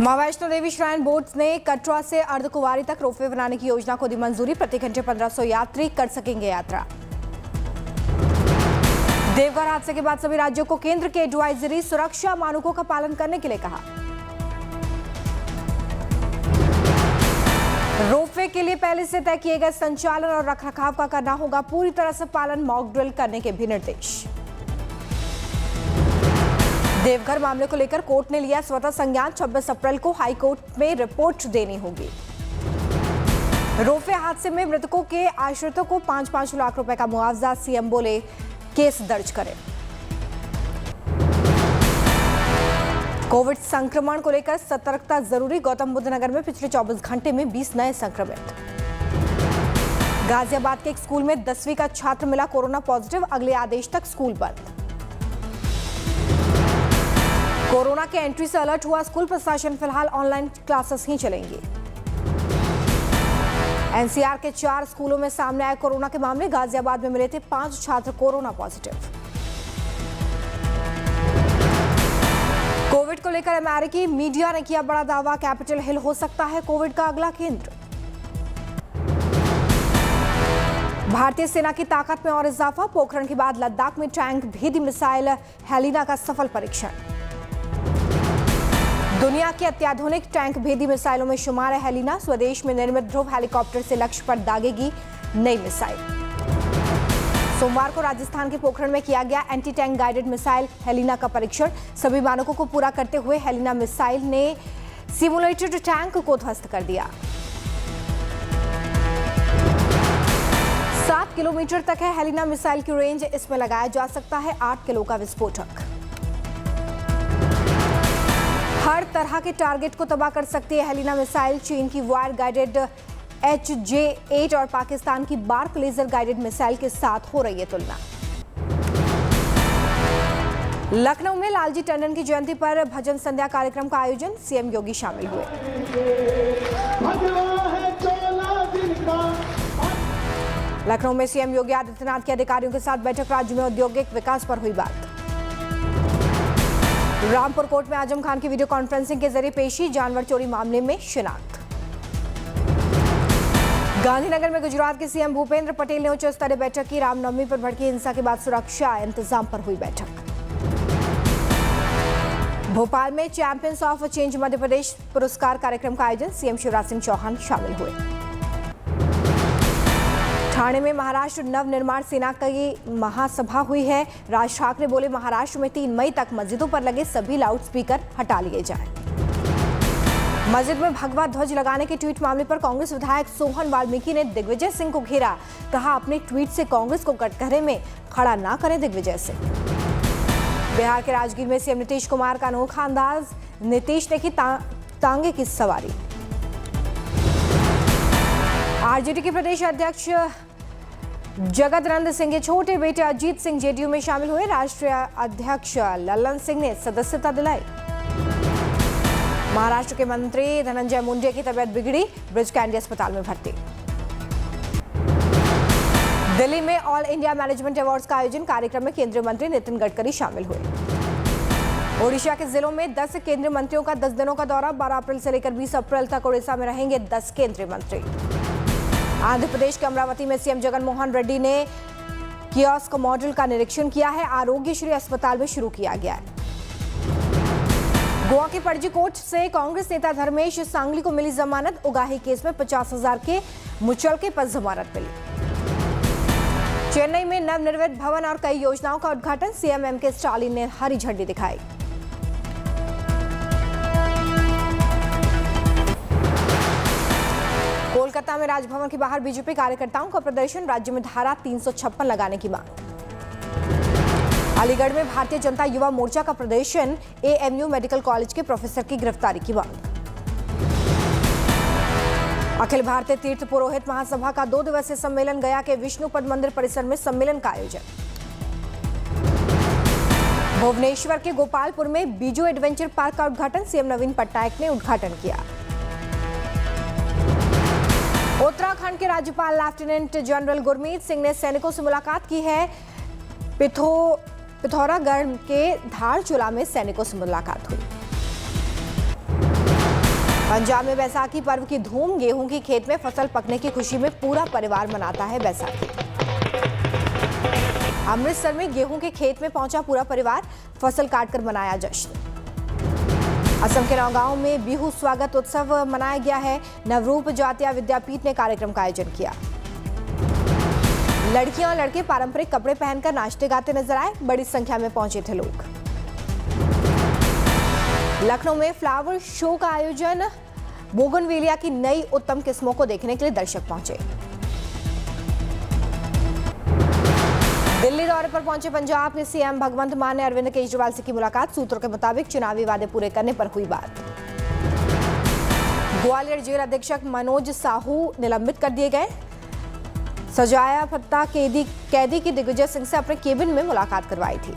मां Vaishno Devi shrine board ने कटरा से अर्धकुंवारी तक रोपवे बनाने की योजना को दी मंजूरी। प्रति घंटे 1500 यात्री कर सकेंगे यात्रा। देवघर हादसे के बाद सभी राज्यों को केंद्र की एडवाइजरी, सुरक्षा मानकों का पालन करने के लिए कहा। रोपवे के लिए पहले से तय किए गए संचालन और रखरखाव का करना होगा पूरी तरह से पालन, मॉक ड्रिल करने के भी निर्देश। देवघर मामले को लेकर कोर्ट ने लिया स्वतः संज्ञान। 26 अप्रैल को हाई कोर्ट में रिपोर्ट देनी होगी। रोपवे हादसे में मृतकों के आश्रितों को 5-5 लाख रुपए का मुआवजा, सीएम बोले केस दर्ज करें। कोविड संक्रमण को लेकर सतर्कता जरूरी। गौतम बुद्ध नगर में पिछले 24 घंटे में 20 नए संक्रमित। गाजियाबाद के एक स्कूल में 10वीं का छात्र मिला कोरोना पॉजिटिव। अगले आदेश तक स्कूल बंद। कोरोना के एंट्री से अलर्ट हुआ स्कूल प्रशासन। फिलहाल ऑनलाइन क्लासेस ही चलेंगी। एनसीआर के 4 स्कूलों में सामने आए कोरोना के मामले। गाजियाबाद में मिले थे 5 छात्र कोरोना पॉजिटिव। कोविड को लेकर अमेरिकी मीडिया ने किया बड़ा दावा। कैपिटल हिल हो सकता है कोविड का अगला केंद्र। भारतीय सेना की ताकत में और इजाफा। पोखरण के बाद लद्दाख में टैंक भेदी मिसाइल हेलिना का सफल परीक्षण। दुनिया की अत्याधुनिक टैंक भेदी मिसाइलों में शुमार है हेलिना। स्वदेश में निर्मित ध्रुव हेलीकॉप्टर से लक्ष्य पर दागेगी नई मिसाइल। सोमवार को राजस्थान के पोखरण में किया गया anti tank guided missile Helina का परीक्षण। सभी मानकों को पूरा करते हुए हेलिना मिसाइल ने सिमुलेटेड टैंक को ध्वस्त कर दिया। 7 किलोमीटर तक है हेलिना मिसाइल की रेंज। इसमें लगाया जा सकता है 8 किलो का विस्फोटक। हर तरह के टारगेट को तबाह कर सकती है हेलिना मिसाइल। चीन की वायर गाइडेड HJ-8 और पाकिस्तान की बार्क लेजर गाइडेड मिसाइल के साथ हो रही है तुलना। लखनऊ में लालजी टंडन की जयंती पर भजन संध्या कार्यक्रम का आयोजन। सीएम योगी शामिल हुए। लखनऊ में सीएम योगी आदित्यनाथ के अधिकारियों के साथ बैठक। राज्य में औद्योगिक विकास पर हुई बात। रामपुर कोर्ट में आजम खान की वीडियो कॉन्फ्रेंसिंग के जरिए पेशी। जानवर चोरी मामले में शिनाख्त। गांधीनगर में गुजरात के सीएम भूपेंद्र पटेल ने उच्च स्तरीय बैठक की। रामनवमी पर भड़की हिंसा के बाद सुरक्षा इंतजाम पर हुई बैठक। भोपाल में champions of change Madhya Pradesh पुरस्कार कार्यक्रम का आयोजन। सीएम शिवराज सिंह चौहान शामिल हुए। ठाणे में महाराष्ट्र नव निर्माण सेना की महासभा हुई है। राज ठाकरे बोले महाराष्ट्र में 3 मई तक मस्जिदों पर लगे सभी लाउड स्पीकर हटा लिए जाएं। मस्जिद में भगवा ध्वज लगाने के ट्वीट मामले पर कांग्रेस विधायक सोहन वाल्मीकि ने दिग्विजय सिंह को घेरा। कहा अपने ट्वीट से कांग्रेस को कटघरे में खड़ा ना करें दिग्विजय सिंह। बिहार के राजगीर में सीएम नीतीश कुमार का अनोखा अंदाज। नीतीश ने की तांगे की सवारी। आरजेडी के प्रदेश अध्यक्ष जगदानंद सिंह के छोटे बेटे अजीत सिंह जेडीयू में शामिल हुए। राष्ट्रीय अध्यक्ष ललन सिंह ने सदस्यता दिलाई। महाराष्ट्र के मंत्री धनंजय मुंडे की तबीयत बिगड़ी। ब्रिज कैंडी अस्पताल में भर्ती। दिल्ली में ऑल इंडिया मैनेजमेंट अवार्ड्स का आयोजन। कार्यक्रम में केंद्रीय मंत्री नितिन गडकरी शामिल हुए। ओडिशा के जिलों में 10 केंद्रीय मंत्रियों का 10 दिनों का दौरा। 12 अप्रैल से लेकर 20 अप्रैल तक ओडिशा में रहेंगे 10 केंद्रीय मंत्री। आंध्र प्रदेश के अमरावती में सीएम जगनमोहन रेड्डी ने कियोस्क मॉडल का निरीक्षण किया है। आरोग्यश्री अस्पताल में शुरू किया गया है। गोवा के पणजी कोर्ट से कांग्रेस नेता धर्मेश सांगली को मिली जमानत। उगाही केस में 50,000 के मुचलके पर जमानत मिली। चेन्नई में नवनिर्मित भवन और कई योजनाओं का उद्घाटन। सीएम एमके स्टालिन ने हरी झंडी दिखाई। कोलकाता में राजभवन के बाहर बीजेपी कार्यकर्ताओं का प्रदर्शन। राज्य में धारा 356 लगाने की मांग। अलीगढ़ में भारतीय जनता युवा मोर्चा का प्रदर्शन। AMU मेडिकल कॉलेज के प्रोफेसर की गिरफ्तारी की मांग। अखिल भारतीय तीर्थ पुरोहित महासभा का 2 दिवसीय सम्मेलन। गया के विष्णुपद मंदिर परिसर में सम्मेलन का आयोजन। भुवनेश्वर के गोपालपुर में बीजू एडवेंचर पार्क का उद्घाटन। सीएम नवीन पटनायक ने उद्घाटन किया। उत्तराखंड के राज्यपाल लेफ्टिनेंट जनरल गुरमीत सिंह ने सैनिकों से मुलाकात की है। पिथौरागढ़ के धारचूला में सैनिकों से मुलाकात हुई। पंजाब में बैसाखी पर्व की धूम। गेहूं की खेत में फसल पकने की खुशी में पूरा परिवार मनाता है बैसाखी। अमृतसर में गेहूं के खेत में पहुंचा पूरा परिवार, फसल काटकर मनाया जश्न। असम के नौगांव में बिहू स्वागत उत्सव मनाया गया है। नवरूप जातीय विद्यापीठ ने कार्यक्रम का आयोजन किया। लड़कियां और लड़के पारंपरिक कपड़े पहनकर नाचते गाते नजर आए, बड़ी संख्या में पहुंचे थे लोग। लखनऊ में फ्लावर शो का आयोजन। बोगनवेलिया की नई उत्तम किस्मों को देखने के लिए दर्शक पहुंचे। दिल्ली दौरे पर पहुंचे पंजाब के सीएम भगवंत मान ने अरविंद केजरीवाल से की मुलाकात। सूत्रों के मुताबिक चुनावी वादे पूरे करने पर हुई बात। ग्वालियर जेल अधीक्षक मनोज साहू निलंबित कर दिए गए। सजाया पत्ता कैदी की दिग्विजय सिंह से अपने केबिन में मुलाकात करवाई थी।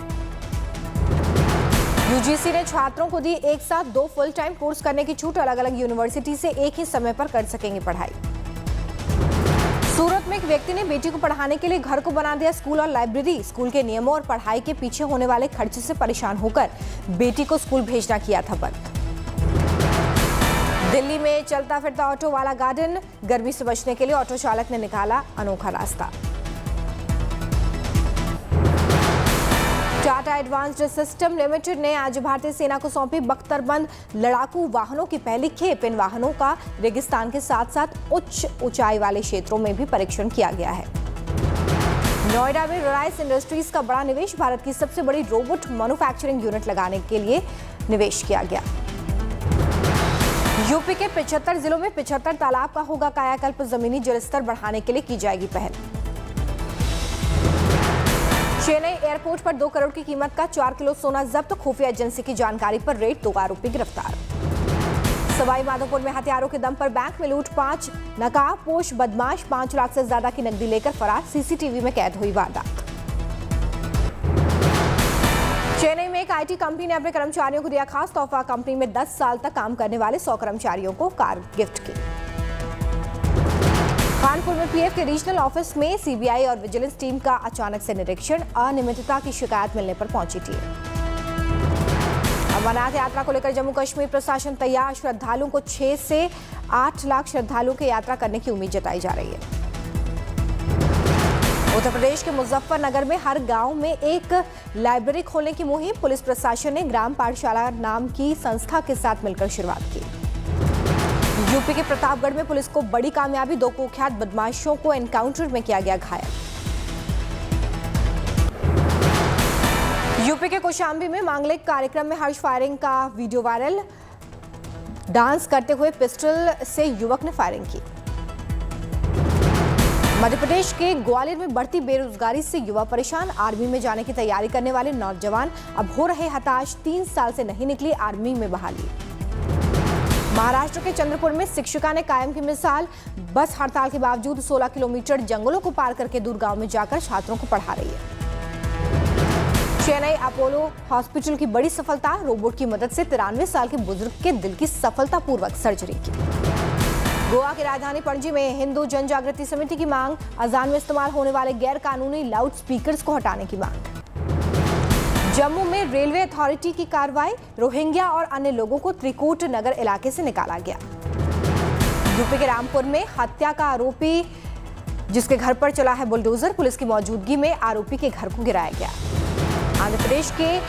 यूजीसी ने छात्रों को दी एक साथ 2 फुल टाइम कोर्स करने की छूट। अलग अलग यूनिवर्सिटी से एक ही समय पर कर सकेंगे पढ़ाई। सूरत में एक व्यक्ति ने बेटी को पढ़ाने के लिए घर को बना दिया स्कूल और लाइब्रेरी। स्कूल के नियमों और पढ़ाई के पीछे होने वाले खर्चे से परेशान होकर बेटी को स्कूल भेजना किया था बंद। दिल्ली में चलता फिरता ऑटो वाला गार्डन। गर्मी से बचने के लिए ऑटो चालक ने निकाला अनोखा रास्ता। टाटा एडवांस्ड सिस्टम लिमिटेड ने आज भारतीय सेना को सौंपी बख्तरबंद लड़ाकू वाहनों की पहली खेप। इन वाहनों का रेगिस्तान के साथ साथ उच्च ऊंचाई वाले क्षेत्रों में भी परीक्षण किया गया है। नोएडा में रिलायंस इंडस्ट्रीज का बड़ा निवेश। भारत की सबसे बड़ी रोबोट मैन्युफैक्चरिंग यूनिट लगाने के लिए निवेश किया गया। यूपी के 75 जिलों में 75 तालाब का होगा कायाकल्प। जमीनी जलस्तर बढ़ाने के लिए की जाएगी पहल। चेन्नई एयरपोर्ट पर 2 करोड़ की कीमत का 4 किलो सोना जब्त। खुफिया एजेंसी की जानकारी पर रेड, 2 आरोपी गिरफ्तार। सवाई माधोपुर में हथियारों के दम पर बैंक में लूट। 5 नकाबपोश बदमाश 5 लाख से ज्यादा की नकदी लेकर फरार। सीसीटीवी में कैद हुई वारदात। चेन्नई में एक आईटी कंपनी ने अपने कर्मचारियों को दिया खास तोहफा। कंपनी में 10 साल तक काम करने वाले 100 कर्मचारियों को कार गिफ्ट की। कानपुर में पीएफ के रीजनल ऑफिस में सीबीआई और विजिलेंस टीम का अचानक से निरीक्षण। अनियमितता की शिकायत मिलने पर पहुंची टीम। अमरनाथ यात्रा को लेकर जम्मू कश्मीर प्रशासन तैयार। श्रद्धालुओं को 6 से 8 लाख श्रद्धालुओं की यात्रा करने की उम्मीद जताई जा रही है। उत्तर प्रदेश के मुजफ्फरनगर में हर गांव में एक लाइब्रेरी खोलने की मुहिम। पुलिस प्रशासन ने ग्राम पाठशाला नाम की संस्था के साथ मिलकर शुरुआत की। यूपी के प्रतापगढ़ में पुलिस को बड़ी कामयाबी। 2 कुख्यात बदमाशों को एनकाउंटर में किया गया घायल। यूपी के कौशाम्बी में मांगलिक कार्यक्रम में हर्ष फायरिंग का वीडियो वायरल। डांस करते हुए पिस्टल से युवक ने फायरिंग की। मध्य प्रदेश के ग्वालियर में बढ़ती बेरोजगारी से युवा परेशान। आर्मी में जाने की तैयारी करने वाले नौजवान अब हो रहे हताश। 3 साल से नहीं निकली आर्मी में बहाली। महाराष्ट्र के चंद्रपुर में शिक्षिका ने कायम की मिसाल। बस हड़ताल के बावजूद 16 किलोमीटर जंगलों को पार करके दूर गांव में जाकर छात्रों को पढ़ा रही है। चेन्नई अपोलो हॉस्पिटल की बड़ी सफलता। रोबोट की मदद से 93 साल के बुजुर्ग के दिल की सफलतापूर्वक सर्जरी की। गोवा की राजधानी पणजी में हिंदू जन जागृति समिति की मांग। अजान में इस्तेमाल होने वाले गैर कानूनी लाउड स्पीकर्स को हटाने की मांग। जम्मू में रेलवे अथॉरिटी की कार्रवाई। रोहिंग्या और अन्य लोगों को त्रिकूट नगर इलाके से निकाला गया। यूपी के रामपुर में हत्या का आरोपी जिसके घर पर चला है बुलडोजर। पुलिस की मौजूदगी में आरोपी के घर को गिराया गया। आंध्र प्रदेश के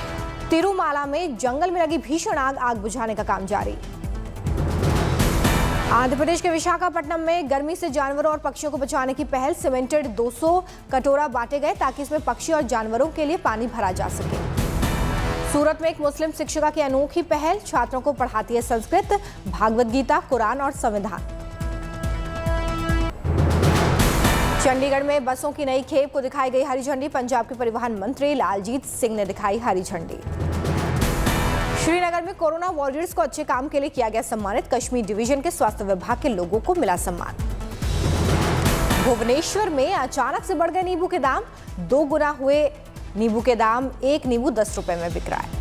तिरुमाला में जंगल में लगी भीषण आग बुझाने का काम जारी। आंध्र प्रदेश के विशाखापट्टनम में गर्मी से जानवरों और पक्षियों को बचाने की पहल। सीमेंटेड 200 कटोरा बांटे गए ताकि इसमें पक्षी और जानवरों के लिए पानी भरा जा सके। सूरत में एक मुस्लिम शिक्षिका की अनोखी पहल। छात्रों को पढ़ाती है संस्कृत, भागवत गीता, कुरान और संविधान। चंडीगढ़ में बसों की नई खेप को दिखाई गई हरी झंडी। पंजाब के परिवहन मंत्री लालजीत सिंह ने दिखाई हरी झंडी। श्रीनगर में कोरोना वॉरियर्स को अच्छे काम के लिए किया गया सम्मानित। कश्मीर डिवीजन के स्वास्थ्य विभाग के लोगों को मिला सम्मान। भुवनेश्वर में अचानक से बढ़ गए नींबू के दाम। 2 गुना हुए नींबू के दाम। 1 नींबू 10 रुपए में बिक रहा है।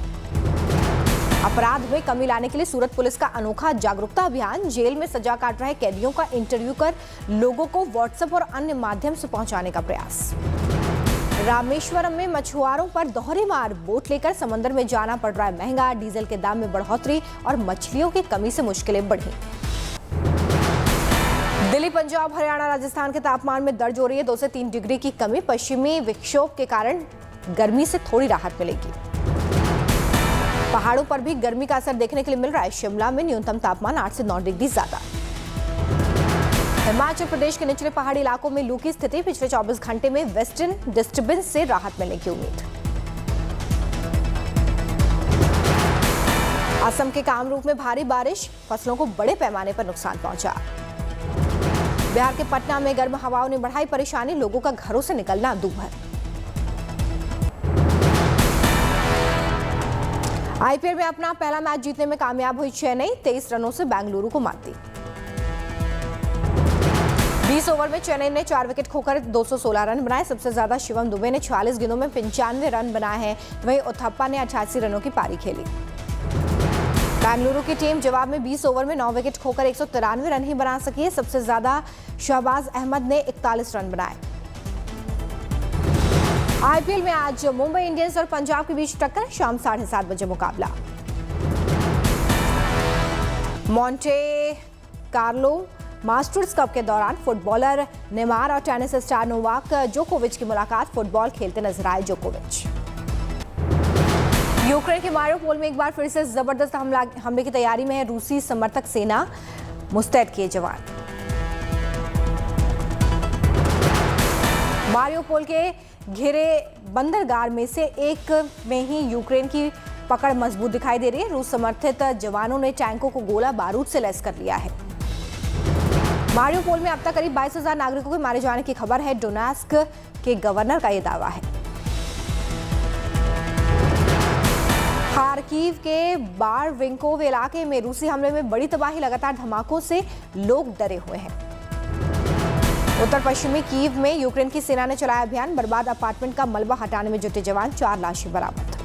अपराध में कमी लाने के लिए सूरत पुलिस का अनोखा जागरूकता अभियान। जेल में सजा काट रहे कैदियों का इंटरव्यू कर लोगों को व्हाट्सएप और अन्य माध्यम से पहुंचाने का प्रयास। रामेश्वरम में मछुआरों पर दोहरे मार, बोट लेकर समंदर में जाना पड़ रहा है महंगा, डीजल के दाम में बढ़ोतरी और मछलियों की कमी से मुश्किलें बढ़ी। दिल्ली, पंजाब, हरियाणा, राजस्थान के तापमान में दर्ज हो रही है 2 से 3 डिग्री की कमी। पश्चिमी विक्षोभ के कारण गर्मी से थोड़ी राहत मिलेगी। पहाड़ों पर भी गर्मी का असर देखने के लिए मिल रहा है। शिमला में न्यूनतम तापमान 8 से 9 डिग्री ज्यादा। हिमाचल प्रदेश के निचले पहाड़ी इलाकों में लू की स्थिति, पिछले 24 घंटे में वेस्टर्न डिस्टर्बेंस से राहत मिलने की उम्मीद। असम के कामरूप में भारी बारिश, फसलों को बड़े पैमाने पर नुकसान पहुंचा। बिहार के पटना में गर्म हवाओं ने बढ़ाई परेशानी, लोगों का घरों से निकलना दूभर। आईपीएल में अपना पहला मैच जीतने में कामयाब हुई चेन्नई, 23 रनों से बेंगलुरु को मात दी। 20 ओवर में चेन्नई ने 4 विकेट खोकर 216 रन बनाए। सबसे ज्यादा शिवम दुबे ने 46 गेंदों में 95 रन बनाए हैं, वहीं उथप्पा ने 88 रनों की पारी खेली। बेंगलुरु की टीम जवाब में 20 ओवर में 9 विकेट खोकर 193 रन ही बना सकी है। सबसे ज्यादा शहबाज अहमद ने 41 रन बनाए। आईपीएल में आज मुंबई इंडियंस और पंजाब के बीच टक्कर, शाम 7:30 बजे मुकाबला। मॉन्टे कार्लो मास्टर्स कप के दौरान फुटबॉलर नेमार और टेनिस स्टार नोवाक जोकोविच की मुलाकात, फुटबॉल खेलते नजर आए जोकोविच। यूक्रेन के मारियोपोल में एक बार फिर से जबरदस्त हमले की तैयारी में है रूसी समर्थक सेना, मुस्तैद किए जवान। मारियोपोल के घिरे बंदरगाह में से एक में ही यूक्रेन की पकड़ मजबूत दिखाई दे रही है। रूस समर्थित जवानों ने टैंकों को गोला बारूद से लैस कर लिया है। मारियोपोल में अब तक करीब 22,000 नागरिकों के मारे जाने की खबर है, डोनेट्स्क के गवर्नर का यह दावा है। खार्किव के बारविंकोव इलाके में रूसी हमले में बड़ी तबाही, लगातार धमाकों से लोग डरे हुए हैं। उत्तर पश्चिमी कीव में यूक्रेन की सेना ने चलाया अभियान, बर्बाद अपार्टमेंट का मलबा हटाने में जुटे जवान, 4 लाशें बरामद।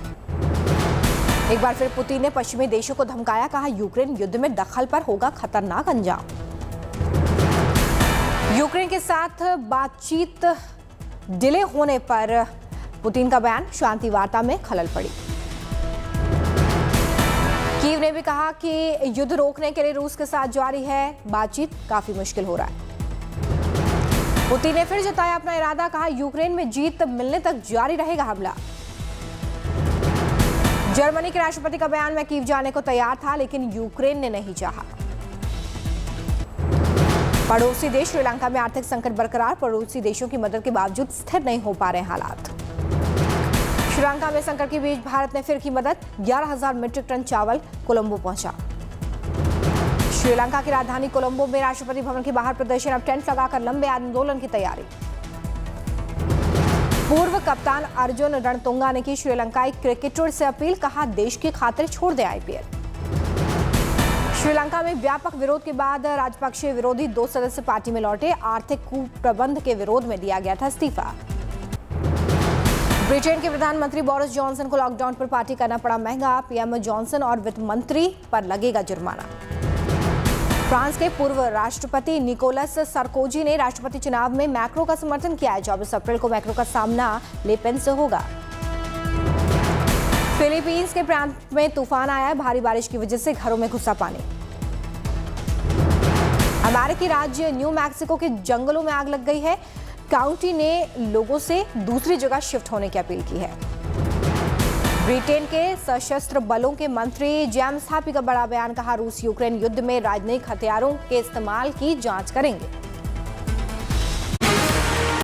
एक बार फिर पुतिन ने पश्चिमी देशों को धमकाया, कहा यूक्रेन युद्ध में दखल पर होगा खतरनाक अंजाम। यूक्रेन के साथ बातचीत डिले होने पर पुतिन का बयान, शांति वार्ता में खलल पड़ी। कीव ने भी कहा कि युद्ध रोकने के लिए रूस के साथ जारी है बातचीत, काफी मुश्किल हो रहा है। पुतिन ने फिर जताया अपना इरादा, कहा यूक्रेन में जीत मिलने तक जारी रहेगा हमला। जर्मनी के राष्ट्रपति का बयान, मैं कीव जाने को तैयार था लेकिन यूक्रेन ने नहीं चाहा। पड़ोसी देश श्रीलंका में आर्थिक संकट बरकरार, पड़ोसी देशों की मदद के बावजूद स्थिर नहीं हो पा रहे हालात। श्रीलंका में संकट के बीच भारत ने फिर की मदद, 11,000 मीट्रिक टन चावल कोलंबो पहुंचा। श्रीलंका की राजधानी कोलंबो में राष्ट्रपति भवन के बाहर प्रदर्शन, अब टेंट लगाकर लंबे आंदोलन की तैयारी। पूर्व कप्तान अर्जुन रणतुंगा ने की श्रीलंकाई क्रिकेटर से अपील, कहा देश की खातिर छोड़ दे आईपीएल। श्रीलंका में व्यापक विरोध के बाद राजपक्षे विरोधी 2 सदस्य पार्टी में लौटे, आर्थिक कुप्रबंध के विरोध में दिया गया था इस्तीफा। ब्रिटेन के प्रधानमंत्री बोरिस जॉनसन को लॉकडाउन पर पार्टी करना पड़ा महंगा, पीएम जॉनसन और वित्त मंत्री पर लगेगा जुर्माना। फ्रांस के पूर्व राष्ट्रपति निकोलस सार्कोजी ने राष्ट्रपति चुनाव में मैक्रो का समर्थन किया है। 24 अप्रैल को मैक्रो का सामना ले पेन से होगा। फिलीपींस के प्रांत में तूफान आया है, भारी बारिश की वजह से घरों में घुसा पानी। अमेरिकी राज्य न्यू मैक्सिको के जंगलों में आग लग गई है, काउंटी ने लोगों से दूसरी जगह शिफ्ट होने की अपील की है। ब्रिटेन के सशस्त्र बलों के मंत्री जेम्स हैपी का बड़ा बयान, कहा रूस यूक्रेन युद्ध में राजनयिक हथियारों के इस्तेमाल की जांच करेंगे।